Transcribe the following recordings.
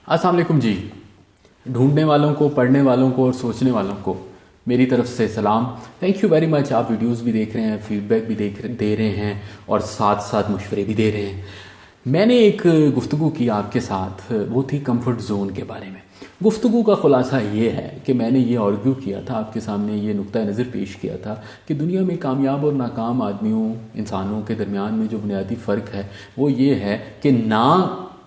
अस्सलाम वालेकुम जी। ढूंढने वालों को, पढ़ने वालों को और सोचने वालों को मेरी तरफ से सलाम। Thank you very much. आप वीडियोस भी देख रहे हैं, फीडबैक भी दे रहे हैं और साथ साथ मशवरे भी दे रहे हैं। मैंने एक गुफ्तगू की आपके साथ, वो थी कंफर्ट जोन के बारे में। गुफ्तगू का ख़ुलासा ये है कि मैंने ये आर्ग्यू किया था, आपके सामने ये नुक्ता नज़र पेश किया था कि दुनिया में कामयाब और नाकाम आदमियों, इंसानों के दरमियान में जो बुनियादी फ़र्क है वो ये है कि ना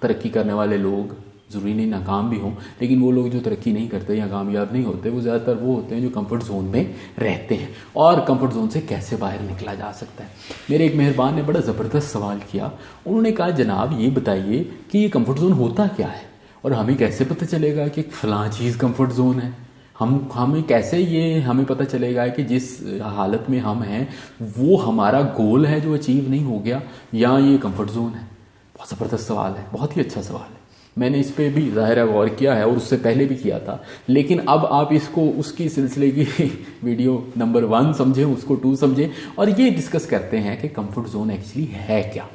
तरक्की करने वाले लोग, ज़रूरी नहीं नाकाम भी हों, लेकिन वो लोग जो तरक्की नहीं करते या कामयाब नहीं होते वो ज़्यादातर वो होते हैं जो कंफर्ट जोन में रहते हैं। और कंफर्ट जोन से कैसे बाहर निकला जा सकता है। मेरे एक मेहरबान ने बड़ा ज़बरदस्त सवाल किया। उन्होंने कहा, जनाब ये बताइए कि ये कंफर्ट जोन होता क्या है और हमें कैसे पता चलेगा कि फ़लाँ चीज़ कंफर्ट जोन है। हमें कैसे ये हमें पता चलेगा कि जिस हालत में हम हैं वो हमारा गोल है जो अचीव नहीं हो गया, या ये कंफर्ट जोन है। बहुत ज़बरदस्त सवाल है, बहुत ही अच्छा सवाल है। मैंने इस पर भी ज़ाहिर है गौर किया है और उससे पहले भी किया था, लेकिन अब आप इसको उसकी सिलसिले की वीडियो नंबर 1 समझें, उसको 2 समझें और ये डिस्कस करते हैं कि कंफर्ट जोन एक्चुअली है क्या।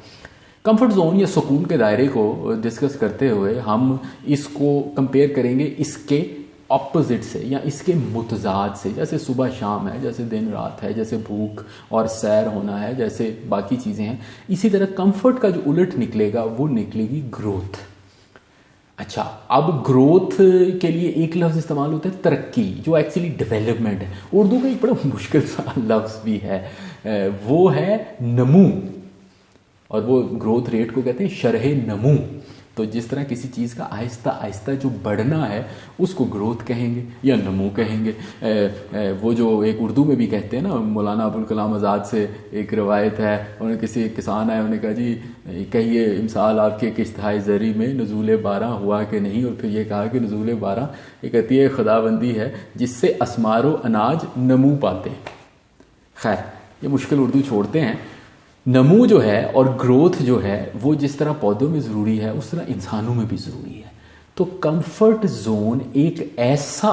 कंफर्ट जोन या सुकून के दायरे को डिस्कस करते हुए हम इसको कंपेयर करेंगे इसके ऑपोजिट से या इसके मुतजाद से। जैसे सुबह शाम है, जैसे दिन रात है, जैसे भूख और सैर होना है, जैसे बाकी चीज़ें हैं। इसी तरह कंफर्ट का जो उलट निकलेगा वो निकलेगी ग्रोथ। अच्छा, अब ग्रोथ के लिए एक लफ्ज़ इस्तेमाल होता है तरक्की, जो एक्चुअली डेवलपमेंट है। उर्दू का एक बड़ा मुश्किल सा लफ्ज़ भी है, वो है नमू, और वो ग्रोथ रेट को कहते हैं शरह नमू। तो जिस तरह किसी चीज़ का आहिस्ता आहिस्ता जो बढ़ना है उसको ग्रोथ कहेंगे या नमू कहेंगे। वो जो एक उर्दू में भी कहते हैं ना, मौलाना अबुल कलाम आज़ाद से एक रवायत है, उन्होंने किसी एक किसान आए, उन्होंने कहा जी कहिए इमसाल आपके किश्तहाए ज़री में नज़ूल बारह हुआ कि नहीं। और फिर ये कहा कि नज़ूल बारह एक अतीय खुदाबंदी है जिससे असमारो अनाज नमू पाते हैं। खैर, ये मुश्किल उर्दू छोड़ते हैं। नमू जो है और ग्रोथ जो है वो जिस तरह पौधों में ज़रूरी है उस तरह इंसानों में भी ज़रूरी है। तो कंफर्ट जोन एक ऐसा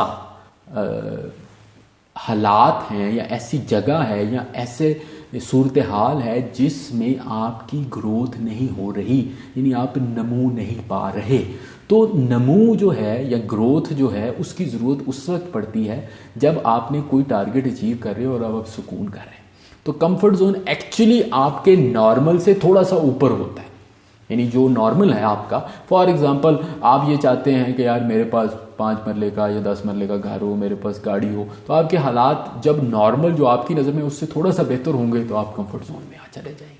हालात हैं या ऐसी जगह है या ऐसे सूरत हाल है जिसमें आपकी ग्रोथ नहीं हो रही, यानी आप नमू नहीं पा रहे। तो नमू जो है या ग्रोथ जो है उसकी ज़रूरत उस वक्त पड़ती है जब आपने कोई टारगेट अचीव कर रहे हो और अब आप सुकून कर रहे हैं। तो कंफर्ट जोन एक्चुअली आपके नॉर्मल से थोड़ा सा ऊपर होता है, यानी जो नॉर्मल है आपका। फॉर एग्जांपल, आप ये चाहते हैं कि यार मेरे पास 5 मरले का या 10 मरले का घर हो, मेरे पास गाड़ी हो, तो आपके हालात जब नॉर्मल जो आपकी नज़र में उससे थोड़ा सा बेहतर होंगे तो आप कंफर्ट जोन में चले जाएंगे।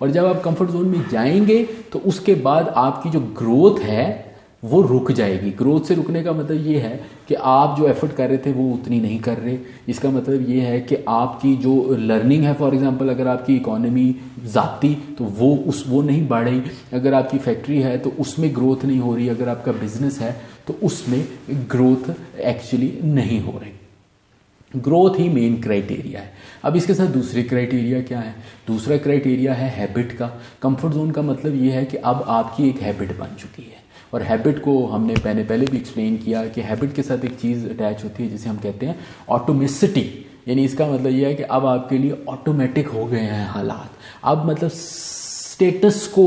और जब आप कंफर्ट जोन में जाएंगे तो उसके बाद आपकी जो ग्रोथ है वो रुक जाएगी। ग्रोथ से रुकने का मतलब ये है कि आप जो एफर्ट कर रहे थे वो उतनी नहीं कर रहे। इसका मतलब ये है कि आपकी जो लर्निंग है, फॉर एग्जांपल अगर आपकी इकोनॉमी ज़ाती तो वो नहीं बढ़ रही, अगर आपकी फैक्ट्री है तो उसमें ग्रोथ नहीं हो रही, अगर आपका बिजनेस है तो उसमें ग्रोथ एक्चुअली नहीं हो रही। ग्रोथ ही मेन क्राइटेरिया है। अब इसके साथ दूसरी क्राइटेरिया क्या है? दूसरा क्राइटेरिया है हैबिट का। कंफर्ट जोन का मतलब ये है कि अब आपकी एक हैबिट बन चुकी है, और हैबिट को हमने पहले भी एक्सप्लेन किया कि हैबिट के साथ एक चीज़ अटैच होती है जिसे हम कहते हैं ऑटोमेसिटी। यानी इसका मतलब यह है कि अब आपके लिए ऑटोमेटिक हो गए हैं हालात, अब मतलब स्टेटस को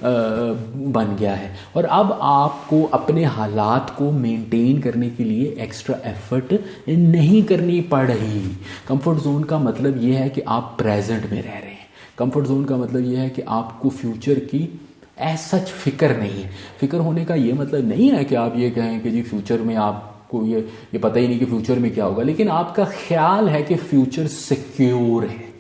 बन गया है, और अब आपको अपने हालात को मेंटेन करने के लिए एक्स्ट्रा एफर्ट नहीं करनी पड़ रही। कंफर्ट जोन का मतलब यह है कि आप प्रेजेंट में रह रहे हैं। कंफर्ट जोन का मतलब यह है कि आपको फ्यूचर की सच फिक्र नहीं है। फिक्र होने का ये मतलब नहीं है कि आप ये कहें कि जी फ्यूचर में आपको ये पता ही नहीं कि फ्यूचर में क्या होगा, लेकिन आपका ख्याल है कि फ्यूचर सिक्योर है।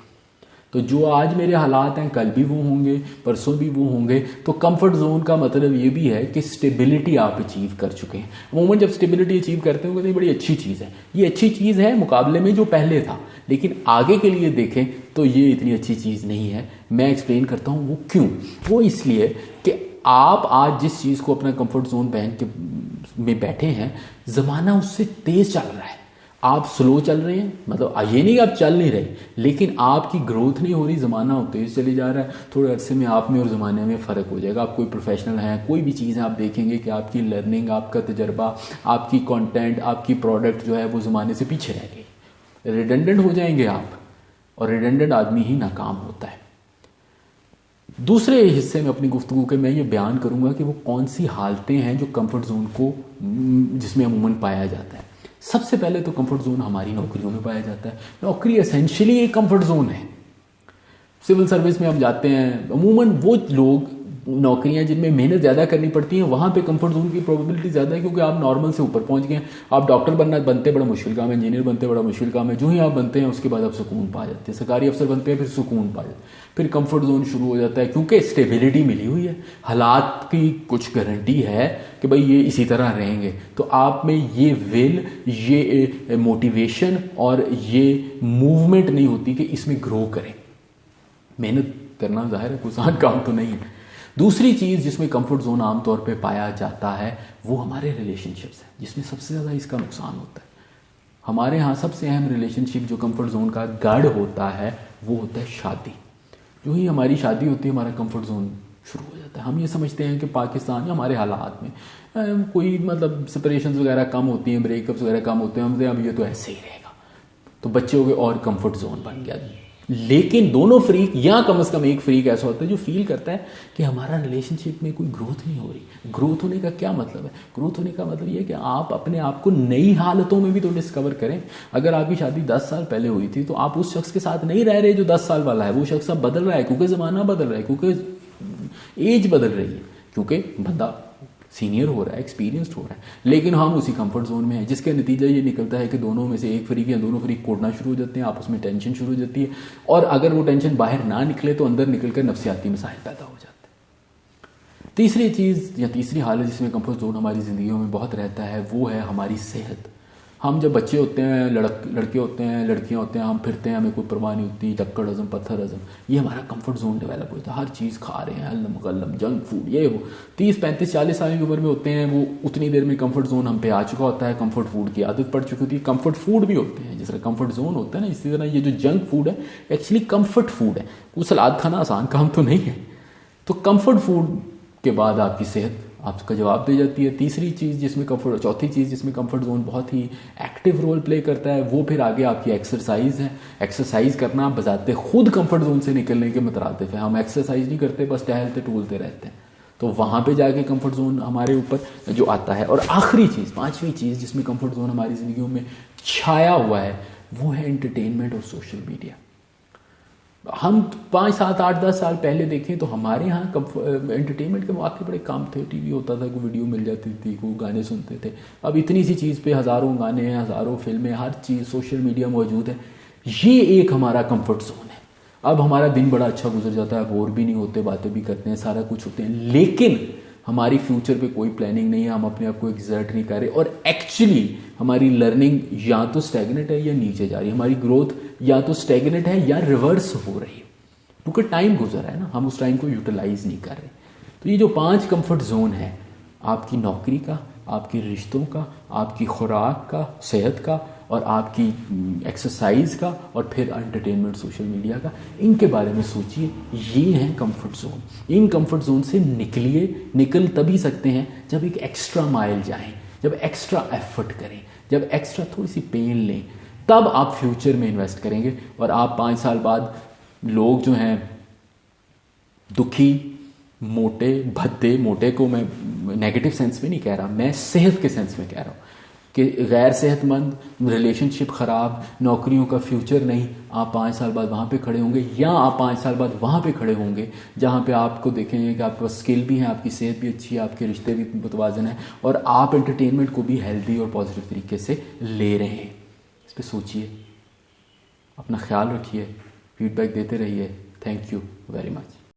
तो जो आज मेरे हालात हैं कल भी वो होंगे, परसों भी वो होंगे। तो कंफर्ट जोन का मतलब ये भी है कि स्टेबिलिटी आप अचीव कर चुके हैं। अमूमन जब स्टेबिलिटी अचीव करते हो तो ये बड़ी अच्छी चीज़ है, ये अच्छी चीज़ है मुकाबले में जो पहले था, लेकिन आगे के लिए देखें तो ये इतनी अच्छी चीज़ नहीं है। मैं एक्सप्लेन करता हूँ वो क्यों। वो इसलिए कि आप आज जिस चीज़ को अपना कंफर्ट जोन में बैठे हैं, ज़माना उससे तेज़ चल रहा है, आप स्लो चल रहे हैं। मतलब ये नहीं कि आप चल नहीं रहे, लेकिन आपकी ग्रोथ नहीं हो रही, ज़माना तेज़ चले जा रहा है। थोड़े अरसे में आप में और ज़माने में फ़र्क हो जाएगा। आप कोई प्रोफेशनल हैं, कोई भी चीज़ है, आप देखेंगे कि आपकी लर्निंग, आपका तजर्बा, आपकी कंटेंट, आपकी प्रोडक्ट जो है वो ज़माने से पीछे रह गई, रिडंडेंट हो जाएंगे आप, और रिडंडेंट आदमी ही नाकाम होता है। दूसरे हिस्से में अपनी गुफ्तगू के मैं ये बयान करूंगा कि वो कौन सी हालतें हैं जो कंफर्ट जोन को जिसमें अमूमन पाया जाता है। सबसे पहले तो कंफर्ट जोन हमारी नौकरियों में पाया जाता है। नौकरी एसेंशियली एक कंफर्ट जोन है। सिविल सर्विस में हम जाते हैं, अमूमन वो लोग नौकरियां जिनमें मेहनत ज़्यादा करनी पड़ती हैं वहाँ पे कंफर्ट जोन की प्रोबेबिलिटी ज़्यादा है, क्योंकि आप नॉर्मल से ऊपर पहुँच गए हैं। आप डॉक्टर बनते बड़ा मुश्किल काम है, इंजीनियर बनते बड़ा मुश्किल काम है। जो ही आप बनते हैं उसके बाद आप सुकून पा जाते हैं, सरकारी अफसर बनते हैं, फिर सुकून पा जाते हैं, फिर कंफर्ट जोन शुरू हो जाता है, क्योंकि स्टेबिलिटी मिली हुई है, हालात की कुछ गारंटी है कि भाई ये इसी तरह रहेंगे। तो आप में ये विल, ये मोटिवेशन और ये मूवमेंट नहीं होती कि इसमें ग्रो करें। मेहनत करना जाहिर है कोई आसान काम तो नहीं है। दूसरी चीज़ जिसमें कंफर्ट जोन आमतौर पे पाया जाता है वो हमारे रिलेशनशिप्स हैं, जिसमें सबसे ज़्यादा इसका नुकसान होता है। हमारे यहाँ सबसे अहम रिलेशनशिप जो कंफर्ट जोन का गढ़ होता है वो होता है शादी। जो ही हमारी शादी होती है हमारा कंफर्ट जोन शुरू हो जाता है। हम ये समझते हैं कि पाकिस्तान या हमारे हालात में कोई मतलब सेपरेशंस वगैरह कम होती हैं, ब्रेकअप्स वगैरह कम होते हैं, हम अब ये तो ऐसे ही रहेगा, तो बच्चे हो गए और कंफर्ट जोन बन गया। लेकिन दोनों फ्रीक या कम से कम एक फ्रीक ऐसा होता है जो फील करता है कि हमारा रिलेशनशिप में कोई ग्रोथ नहीं हो रही। ग्रोथ होने का क्या मतलब है? ग्रोथ होने का मतलब ये है कि आप अपने आप को नई हालतों में भी तो डिस्कवर करें। अगर आपकी शादी 10 साल पहले हुई थी तो आप उस शख्स के साथ नहीं रह रहे जो 10 साल वाला है। वो शख्स अब बदल रहा है क्योंकि ज़माना बदल रहा है, क्योंकि एज बदल रही है, क्योंकि बंदा सीनियर हो रहा है, एक्सपीरियंस्ड हो रहा है। लेकिन हम उसी कंफर्ट जोन में हैं, जिसका नतीजा ये निकलता है कि दोनों में से एक फ्रीक या दोनों फ्रीक कोड़ना शुरू हो जाते हैं, आपस में टेंशन शुरू हो जाती है, और अगर वो टेंशन बाहर ना निकले तो अंदर निकल कर नफ्सियाती मसाइल पैदा हो जाते हैं। तीसरी चीज़ या तीसरी हालत जिसमें कंफर्ट जोन हमारी ज़िंदगियों में बहुत रहता है वो है हमारी सेहत। हम जब बच्चे होते हैं, लड़के होते हैं, लड़कियां होते हैं, हम फिरते हैं, हमें कोई परवाह नहीं होती, चक्कर हज़म, पत्थर हज़म, ये हमारा कंफर्ट जोन डेवलप होता है। हर चीज़ खा रहे हैं, हल्लम गल्लम, जंक फूड, ये वो 30, 35, 40 साल की उम्र में होते हैं, वो उतनी देर में कंफर्ट जोन हम पे आ चुका होता है, कंफर्ट फूड की आदत पड़ चुकी होती है। कंफर्ट फूड भी होते हैं, जिस तरह कंफर्ट जोन होता है ना, इसी तरह ये जो जंक फूड है एक्चुअली कंफर्ट फूड है। वो सलाद खाना आसान काम तो नहीं है। तो कंफर्ट फूड के बाद आपकी सेहत आपका जवाब दे जाती है। तीसरी चीज़ जिसमें कंफर्ट, चौथी चीज़ जिसमें कंफर्ट जोन बहुत ही एक्टिव रोल प्ले करता है वो फिर आगे आपकी एक्सरसाइज है। एक्सरसाइज करना बजाते खुद कंफर्ट जोन से निकलने के मुतरादिफ है। हम एक्सरसाइज नहीं करते, बस टहलते टूलते रहते हैं, तो वहाँ पे जाके कंफर्ट जोन हमारे ऊपर जो आता है। और आखिरी चीज़, पांचवी चीज़ जिसमें कंफर्ट जोन हमारी ज़िंदगियों में छाया हुआ है वो है एंटरटेनमेंट और सोशल मीडिया। हम 5, 7, 8, 10 साल पहले देखें तो हमारे यहाँ एंटरटेनमेंट के मौके बड़े कम थे। टीवी होता था, कोई वीडियो मिल जाती थी, कोई गाने सुनते थे। अब इतनी सी चीज़ पे हज़ारों गाने हैं, हज़ारों फिल्में, हर चीज़, सोशल मीडिया मौजूद है। ये एक हमारा कंफर्ट जोन है। अब हमारा दिन बड़ा अच्छा गुजर जाता है, बोर भी नहीं होते, बातें भी करते हैं, सारा कुछ होते हैं, लेकिन हमारी फ्यूचर पे कोई प्लानिंग नहीं है, हम अपने आप को एक्सर्ट नहीं कर रहे, और एक्चुअली हमारी लर्निंग या तो स्टैग्नेट है या नीचे जा रही है। हमारी ग्रोथ या तो स्टैग्नेट है या रिवर्स हो रही है, क्योंकि टाइम गुजर रहा है ना, हम उस टाइम को यूटिलाइज नहीं कर रहे। तो ये जो 5 कंफर्ट जोन है, आपकी नौकरी का, आपके रिश्तों का, आपकी खुराक का, सेहत का, और आपकी एक्सरसाइज का, और फिर एंटरटेनमेंट सोशल मीडिया का, इनके बारे में सोचिए। ये हैं कंफर्ट जोन। इन कंफर्ट जोन से निकल तभी सकते हैं जब एक एक्स्ट्रा माइल जाएं, जब एक्स्ट्रा एफर्ट करें, जब एक्स्ट्रा थोड़ी सी पेन लें, तब आप फ्यूचर में इन्वेस्ट करेंगे। और आप 5 साल बाद लोग जो हैं दुखी, मोटे, भद्दे, मोटे को मैं नेगेटिव सेंस में नहीं कह रहा, मैं सेहत के सेंस में कह रहा हूँ कि गैर सेहतमंद, रिलेशनशिप ख़राब, नौकरियों का फ्यूचर नहीं, आप 5 साल बाद वहाँ पे खड़े होंगे, या आप 5 साल बाद वहाँ पे खड़े होंगे जहाँ पे आपको देखेंगे कि आपके पास स्किल भी है, आपकी सेहत भी अच्छी है, आपके रिश्ते भी मुतवाज़न है, और आप एंटरटेनमेंट को भी हेल्दी और पॉजिटिव तरीके से ले रहे हैं। इस पर सोचिए, अपना ख्याल रखिए, फीडबैक देते रहिए। Thank you very much.